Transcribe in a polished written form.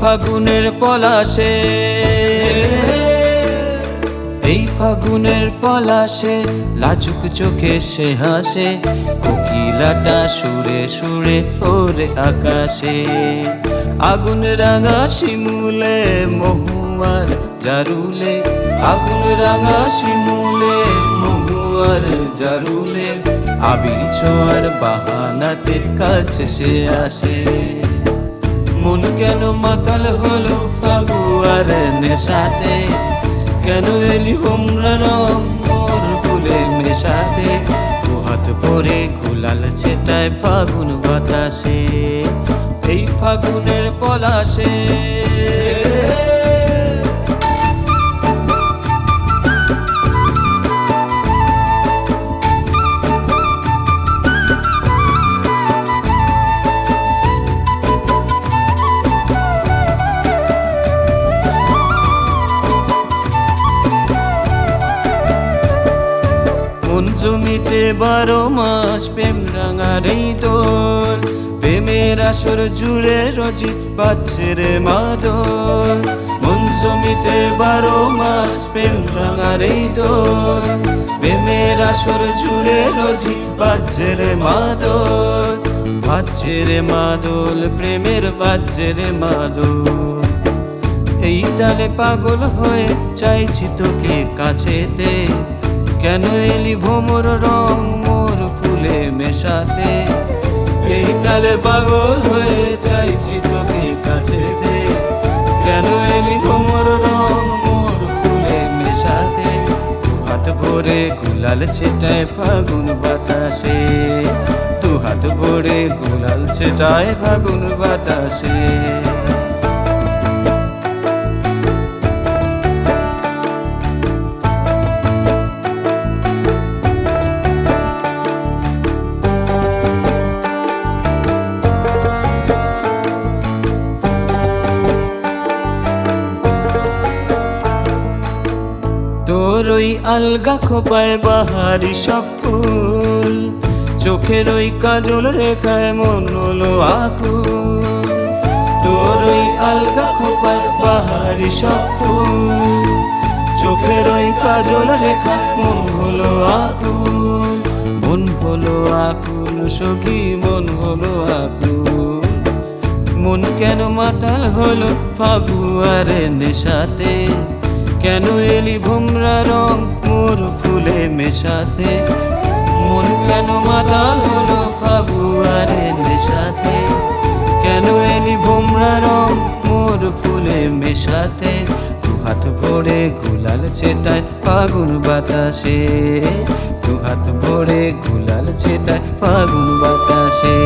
ফাগুনের পলাশে, এই ফাগুনের পলাশে লাজুক চোখে সে হাসে, কোকিলাটা সুরে সুরে ওরে আকাশে। আগুন রাঙা শিমুলে মহুয়ার জারুলে, আগুন রাঙা শিমুলে মহুয়ার জারুলে, আবির ছোঁয়ার বাহানাতে কাছে সে আসে। মন কেন মাতাল হলো ফাগুয়ার নেশাতে, কেন এলি হোমরা রং মোর ফুলে মেশাতে, দুহাত ভরে গুলাল ছেটায় ফাগুন বাতাসে, এই ফাগুনের পলাশে। মন জমিতে 12 মাস প্রেম রাঙার এই দোল, প্রেমের আসর জুড়ে রোজি বাজছে রে মাদল। মন জমিতে 12 মাস প্রেম রাঙার এই দোল, প্রেমের আসর জুড়ে রোজি বাজছে রে মাদল, বাজছে রে মাদল, প্রেমের বাজছে রে মাদল। এই তালে পাগল হয়ে চাইছি তোকে কাছেতে, কেন এলি ভোমর রং মোর ফুলে মেশাতে, এই তালে পাগল হয়ে চাইছি তোকে কাছেতে, কেন এলি ভোমর রং মোর ফুলে মেশাতে, দুহাত ভরে গুলাল ছেটায় ফাগুন বাতাসে, দুহাত ভরে গুলাল ছেটায় ফাগুন বাতাসে। তোর ওই আলগা খোপায় বাহারি সব ফুল, চোখের ওই কাজল রেখায় মন হলো আকুল। তোর ওই আলগা খোপায় বাহারি সব ফুল, চোখের ওই কাজল রেখায় মন হলো আকুল, মন হলো আকুল সখী মন হলো আকুল। মন কেন মাতাল হলো ফাগুয়ার নেশাতে, কেন এলি ভোমরা রং মোর ফুলে মেশাতে, মন কেন মাতাল হলো ফাগুয়ার নেশাতে, কেন এলি ভোমরা রং মোর ফুলে মেশাতে, দুহাত ভরে গুলাল ছেটায় ফাগুন বাতাসে, দুহাত ভরে গুলাল ছেটায় ফাগুন বাতাসে।